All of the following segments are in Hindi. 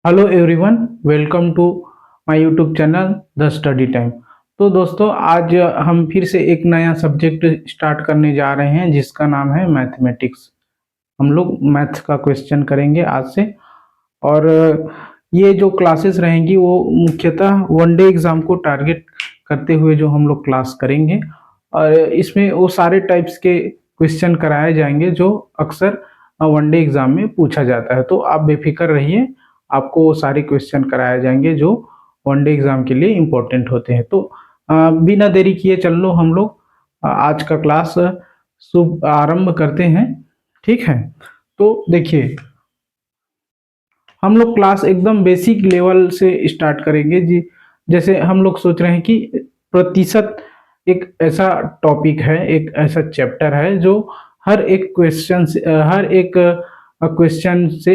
Hello everyone, welcome to my YouTube channel the study time. तो दोस्तों, आज हम फिर से एक नया सब्जेक्ट स्टार्ट करने जा रहे हैं जिसका नाम है मैथमेटिक्स। हम लोग मैथ्स का क्वेश्चन करेंगे आज से। और ये जो क्लासेस रहेंगी वो मुख्यतः वनडे एग्ज़ाम को टारगेट करते हुए जो हम लोग क्लास करेंगे। और इसमें वो सारे टाइप्स के क्वेश्चन कराए जाएंगे जो अक्सर वनडे एग्ज़ाम में पूछा जाता है। तो आप बेफिक्र रहिए, आपको वो सारे क्वेश्चन कराए जाएंगे जो वनडे एग्ज़ाम के लिए इम्पोर्टेंट होते हैं। तो बिना देरी किए चल लो हम लोग आज का क्लास शुभ आरंभ करते हैं। ठीक है, तो देखिए, हम लोग क्लास एकदम बेसिक लेवल से स्टार्ट करेंगे जी। जैसे हम लोग सोच रहे हैं कि प्रतिशत एक ऐसा टॉपिक है, एक ऐसा चैप्टर है जो हर एक क्वेश्चन से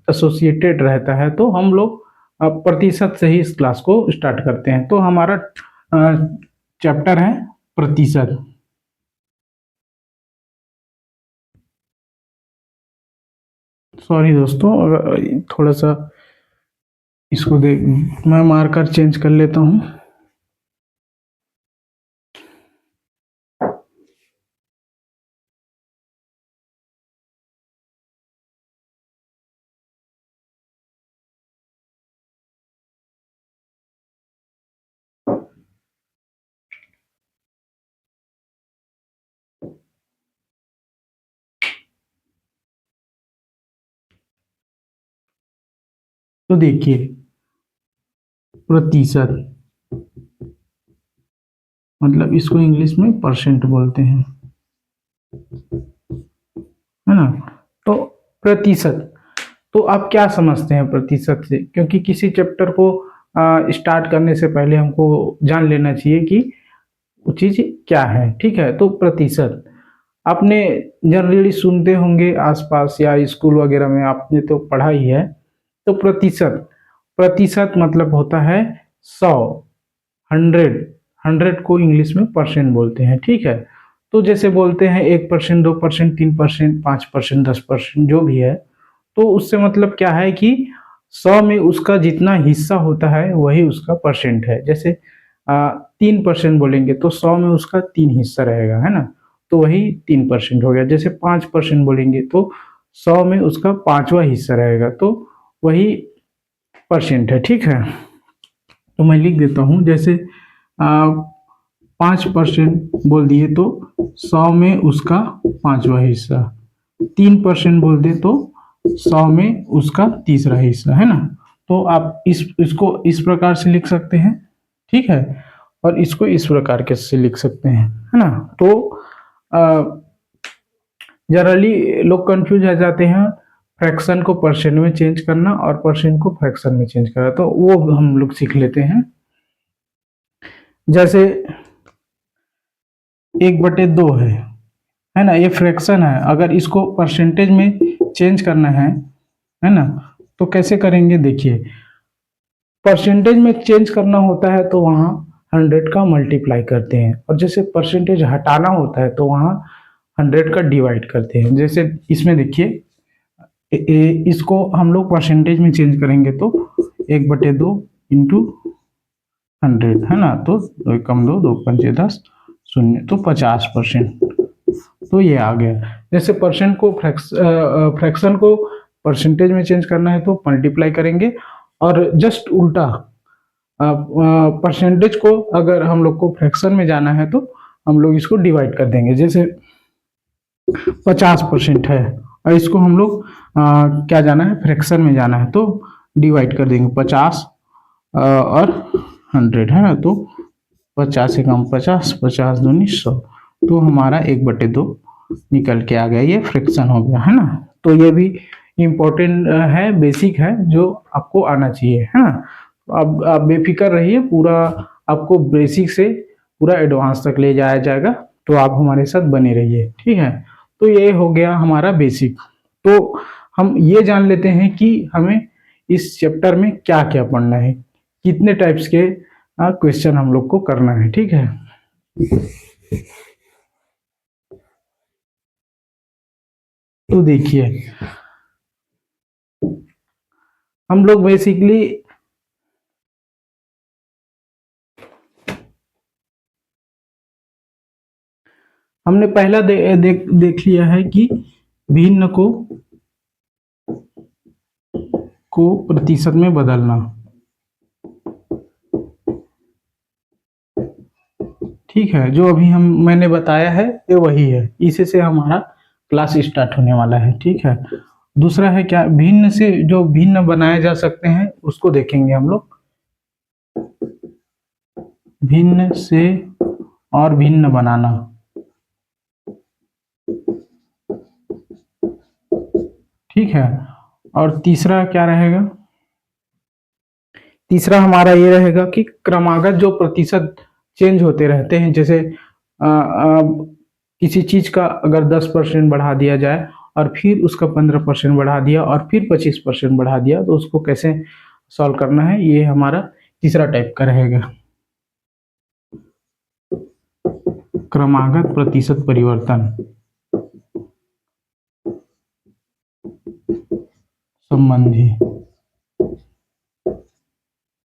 एसोसिएटेड रहता है। तो हम लोग प्रतिशत से ही इस क्लास को स्टार्ट करते हैं। तो हमारा चैप्टर है प्रतिशत। सॉरी दोस्तों, थोड़ा सा इसको देख, मैं मार्कर चेंज कर लेता हूँ। तो देखिए, प्रतिशत मतलब इसको इंग्लिश में परसेंट बोलते हैं, है ना। तो प्रतिशत, तो आप क्या समझते हैं प्रतिशत से? क्योंकि किसी चैप्टर को स्टार्ट करने से पहले हमको जान लेना चाहिए कि वो चीज़ क्या है। ठीक है, तो प्रतिशत आपने जनरली सुनते होंगे आसपास या स्कूल वगैरह में, आपने तो पढ़ा ही है। तो प्रतिशत, प्रतिशत मतलब होता है 100, 100। 100 को इंग्लिश में परसेंट बोलते हैं। ठीक है, तो जैसे बोलते हैं 1%, 2%, 3%, 5%, 10%, जो भी है। तो उससे मतलब क्या है कि 100 में उसका जितना हिस्सा होता है वही उसका परसेंट है। जैसे 3% बोलेंगे तो 100 में उसका 3 हिस्सा रहेगा, है ना। तो वही 3% हो गया। जैसे 5% बोलेंगे तो 100 में उसका पांचवा हिस्सा रहेगा, तो वही परसेंट है। ठीक है, तो मैं लिख देता हूँ। जैसे 5% बोल दिए तो 100 में उसका पांचवा हिस्सा, 3% बोल दे तो 100 में उसका तीसरा हिस्सा, है ना। तो आप इसको इस प्रकार से लिख सकते हैं। ठीक है, और इसको इस प्रकार के से लिख सकते हैं, है ना। तो जनरली लोग कंफ्यूज हो जाते हैं फ्रैक्शन को परसेंट में चेंज करना और परसेंट को फ्रैक्शन में चेंज करना। तो वो हम लोग सीख लेते हैं। जैसे 1/2 है ना, ये फ्रैक्शन है। अगर इसको परसेंटेज में चेंज करना है ना, तो कैसे करेंगे? देखिए, परसेंटेज में चेंज करना होता है तो वहाँ 100 का मल्टीप्लाई करते हैं, और जैसे परसेंटेज हटाना होता है तो वहाँ 100 का डिवाइड करते हैं। जैसे इसमें देखिए, इसको हम लोग परसेंटेज में चेंज करेंगे तो 1/2 इंटू 100, है ना। तो 2 कम 2, 2 पंचे 10, शून्य, तो 50%। तो ये आ गया। जैसे परसेंट को फ्रैक्शन को परसेंटेज में चेंज करना है तो मल्टीप्लाई करेंगे, और जस्ट उल्टा परसेंटेज को अगर हम लोग को फ्रैक्शन में जाना है तो हम लोग इसको डिवाइड कर देंगे। जैसे 50% है और इसको हम लोग क्या जाना है, फ्रैक्शन में जाना है, तो डिवाइड कर देंगे 50 और 100, है ना। तो 50 से कम 50, 50 दूनी 100, तो हमारा 1/2 निकल के आ गया। ये फ्रैक्शन हो गया, है ना। तो ये भी इम्पोर्टेंट है, बेसिक है, जो आपको आना चाहिए, है ना। अब आप बेफिक्र रहिए, पूरा आपको बेसिक से पूरा एडवांस तक ले जाया जाएगा। तो आप हमारे साथ बने रहिए, ठीक है। तो ये हो गया हमारा बेसिक। तो हम ये जान लेते हैं कि हमें इस चैप्टर में क्या क्या पढ़ना है, कितने टाइप्स के क्वेश्चन हम लोग को करना है। ठीक है, तो देखिए, हम लोग बेसिकली हमने पहला देख लिया है कि भिन्न को प्रतिशत में बदलना। ठीक है, जो अभी मैंने बताया है ये वही है, इसी से हमारा क्लास स्टार्ट होने वाला है। ठीक है, दूसरा है क्या, भिन्न से जो भिन्न बनाए जा सकते हैं उसको देखेंगे हम लोग। भिन्न से और भिन्न बनाना। ठीक है, और तीसरा क्या रहेगा, तीसरा हमारा ये रहेगा कि क्रमागत जो प्रतिशत चेंज होते रहते हैं, जैसे किसी चीज का अगर 10% बढ़ा दिया जाए और फिर उसका 15% बढ़ा दिया और फिर 25% बढ़ा दिया, तो उसको कैसे सॉल्व करना है, ये हमारा तीसरा टाइप का रहेगा। क्रमागत प्रतिशत परिवर्तन संबंधी।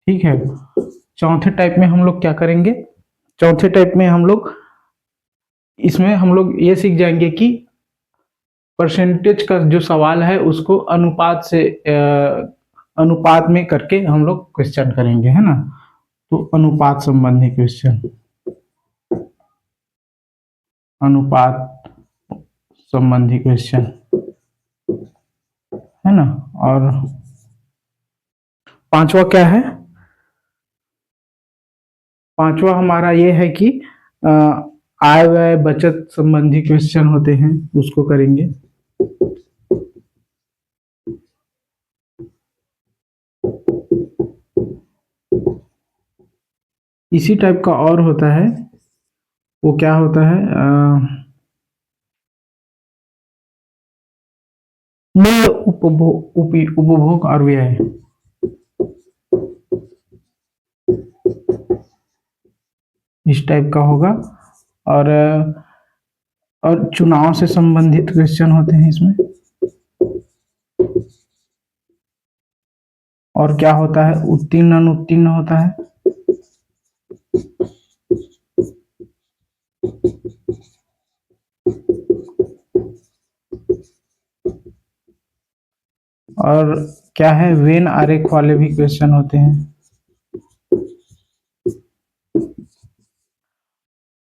ठीक है, चौथे टाइप में हम लोग क्या करेंगे, चौथे टाइप में हम लोग इसमें हम लोग ये सीख जाएंगे कि परसेंटेज का जो सवाल है उसको अनुपात से अनुपात में करके हम लोग क्वेश्चन करेंगे, है ना। तो अनुपात संबंधी क्वेश्चन, अनुपात संबंधी क्वेश्चन, है ना। और पांचवा क्या है, पांचवा हमारा ये है कि आय व्यय बचत संबंधी क्वेश्चन होते हैं, उसको करेंगे। इसी टाइप का और होता है, वो क्या होता है, मूल्य उपभोग और व्यय। इस टाइप का होगा। और चुनाव से संबंधित क्वेश्चन होते हैं इसमें। और क्या होता है, उत्तीर्ण अनुत्तीर्ण होता है। और क्या है, वेन आरेख वाले भी क्वेश्चन होते हैं।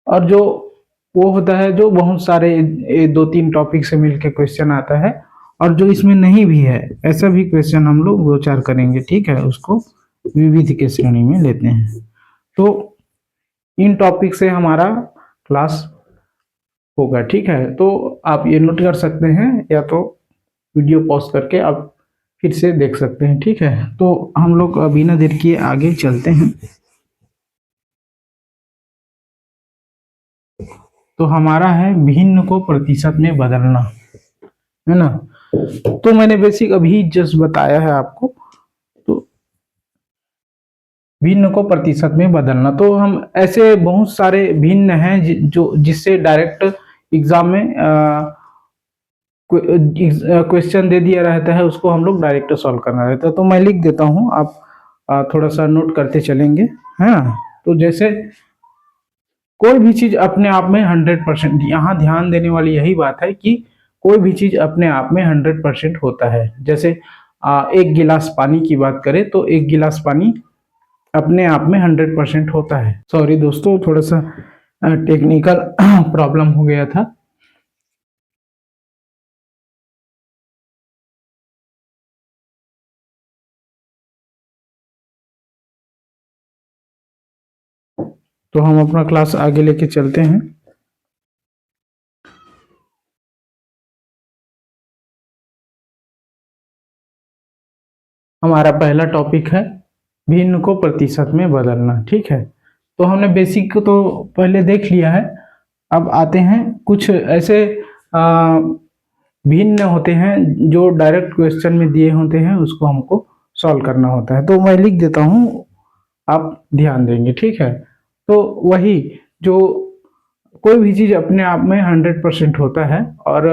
और जो वो होता है जो बहुत सारे दो तीन टॉपिक से मिलके क्वेश्चन आता है, और जो इसमें नहीं भी है ऐसा भी क्वेश्चन हम लोग दो चार करेंगे। ठीक है, उसको विविध के श्रेणी में लेते हैं। तो इन टॉपिक से हमारा क्लास होगा। ठीक है, तो आप ये नोट कर सकते हैं, या तो वीडियो पॉज करके आप फिर से देख सकते हैं। ठीक है, तो हम लोग बिना देर किए आगे चलते हैं। तो हमारा है भिन्न को प्रतिशत में बदलना, है ना। तो मैंने बेसिक अभी जस्ट बताया है आपको। तो भिन्न को प्रतिशत में बदलना, तो हम ऐसे बहुत सारे भिन्न हैं जो जिससे डायरेक्ट एग्जाम में क्वेश्चन दे दिया रहता है, उसको हम लोग डायरेक्ट सॉल्व करना रहता है। तो मैं लिख देता हूँ, आप थोड़ा सा नोट करते चलेंगे, है ना। तो जैसे कोई भी चीज अपने आप में 100%, यहाँ ध्यान देने वाली यही बात है कि कोई भी चीज अपने आप में 100% होता है। जैसे एक गिलास पानी की बात करें तो एक गिलास पानी अपने आप में 100% होता है। सॉरी दोस्तों, थोड़ा सा टेक्निकल प्रॉब्लम हो गया था। तो हम अपना क्लास आगे लेके चलते हैं। हमारा पहला टॉपिक है भिन्न को प्रतिशत में बदलना। ठीक है, तो हमने बेसिक को तो पहले देख लिया है। अब आते हैं कुछ ऐसे भिन्न होते हैं जो डायरेक्ट क्वेश्चन में दिए होते हैं, उसको हमको सॉल्व करना होता है। तो मैं लिख देता हूँ, आप ध्यान देंगे। ठीक है, तो वही जो कोई भी चीज अपने आप में 100% होता है, और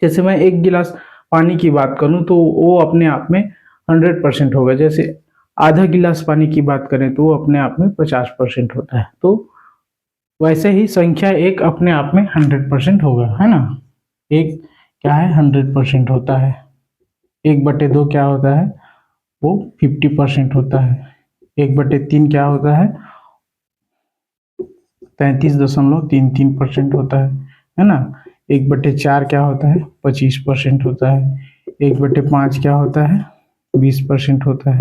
जैसे मैं एक गिलास पानी की बात करूं तो वो अपने आप में 100% होगा। जैसे आधा गिलास पानी की बात करें तो वो अपने आप में 50% होता है। तो वैसे ही संख्या एक अपने आप में 100% होगा, है ना। एक क्या है, 100% होता है। 1/2 क्या होता है, वो 50% होता है। 1/3 क्या होता है, 33.33% होता है ना। 1/4 क्या होता है, 25% होता है। 1/5 क्या होता है, 20% होता है।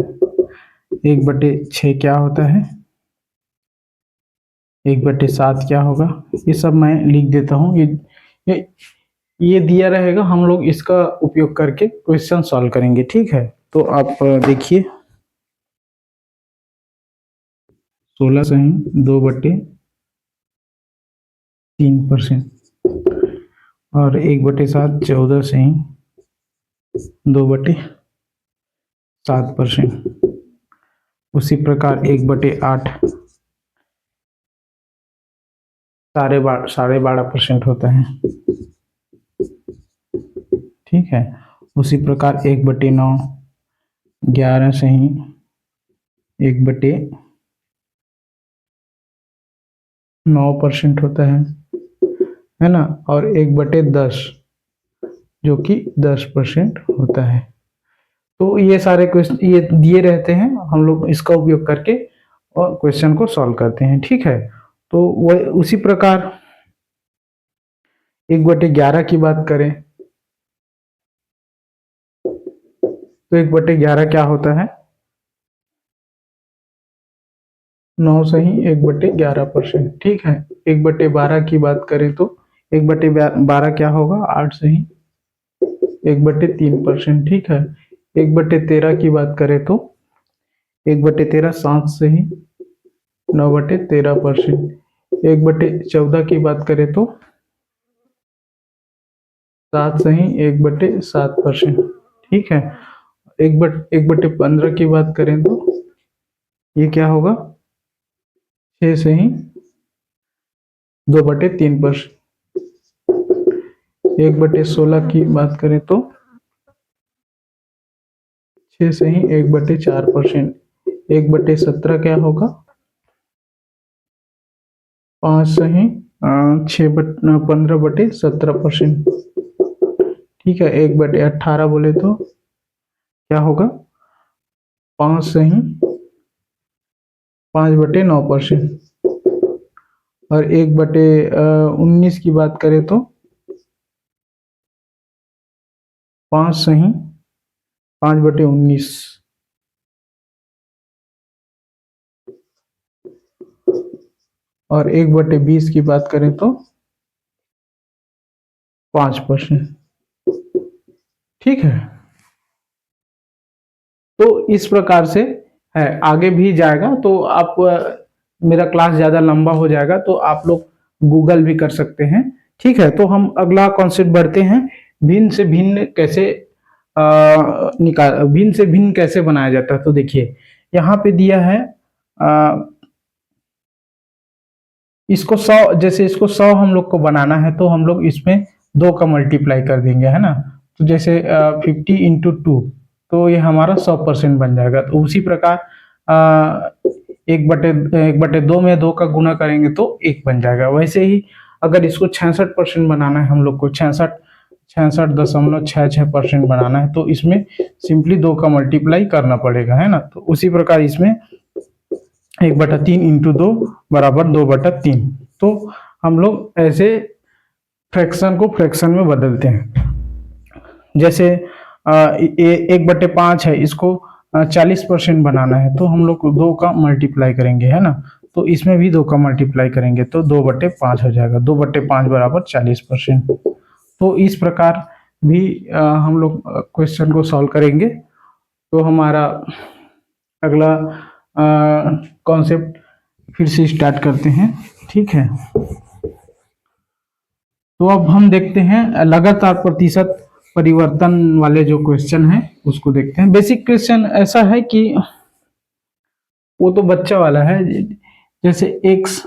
1/6 क्या होता है, 1/7 क्या होगा। ये सब मैं लिख देता हूँ। ये ये दिया रहेगा, हम लोग इसका उपयोग करके क्वेश्चन सॉल्व करेंगे, ठीक है। तो आप देखिए, 16 सही 2/3% और 1/7 14 सही 2/7%। उसी प्रकार 1/8 12.5% होता है, ठीक है। उसी प्रकार 1/9 11 सही 1/9% होता है ना। और 1/10 जो कि 10% होता है। तो ये सारे क्वेश्चन ये दिए रहते हैं, हम लोग इसका उपयोग करके और क्वेश्चन को सॉल्व करते हैं, ठीक है। तो वह उसी प्रकार 1/11 की बात करें तो 1/11 क्या होता है, 9 सही 1/11%, ठीक है। 1/12 की बात करें तो 1/12 क्या होगा, 8 सही 1/3%, ठीक है। 1/13 की बात करें तो 1/13 7 सही 9/13%। 1/14 की बात करें तो 7 सही 1/7%, ठीक है। 1/15 की बात करें तो ये क्या होगा, 6 सही 2/3%। 1/16 की बात करें तो 6 सही 1/4%। 1/17 क्या होगा, 5 सही 15/17%, ठीक है। 1/18 बोले तो क्या होगा, 5 सही 5/9%। और 1/19 की बात करें तो 5 सही 5/19। और 1/20 की बात करें तो 5%, ठीक है। तो इस प्रकार से है, आगे भी जाएगा तो आप मेरा क्लास ज़्यादा लंबा हो जाएगा तो आप लोग गूगल भी कर सकते हैं, ठीक है। तो हम अगला कॉन्सेप्ट बढ़ते हैं, भिन्न से भिन्न कैसे भिन्न से भिन्न कैसे बनाया जाता है। तो देखिए यहाँ पे दिया है इसको 100, जैसे इसको 100 हम लोग को बनाना है तो हम लोग इसमें 2 का मल्टीप्लाई कर देंगे, है ना। तो जैसे 50 × 2 तो ये हमारा 100% बन जाएगा। तो उसी प्रकार 1/2 में 2 का गुना करेंगे तो 1 बन जाएगा। वैसे ही अगर इसको 66% बनाना है हम लोग को, 66.66% बनाना है तो इसमें सिंपली 2 का मल्टीप्लाई करना पड़ेगा, है ना। तो उसी प्रकार इसमें 1/3 × 2 बराबर 2/3। तो हम लोग ऐसे फ्रैक्शन को फ्रैक्शन में बदलते हैं। जैसे 1/5 है, इसको 40% बनाना है तो हम लोग 2 का मल्टीप्लाई करेंगे, है ना। तो इसमें भी 2 का मल्टीप्लाई करेंगे तो 2/5 हो जाएगा। 2/5 बराबर 40%। तो इस प्रकार भी हम लोग क्वेश्चन को सॉल्व करेंगे। तो हमारा अगला कॉन्सेप्ट फिर से स्टार्ट करते हैं, ठीक है। तो अब हम देखते हैं लगातार प्रतिशत परिवर्तन वाले जो क्वेश्चन है उसको देखते हैं। बेसिक क्वेश्चन ऐसा है कि वो तो बच्चा वाला है, जैसे एक्स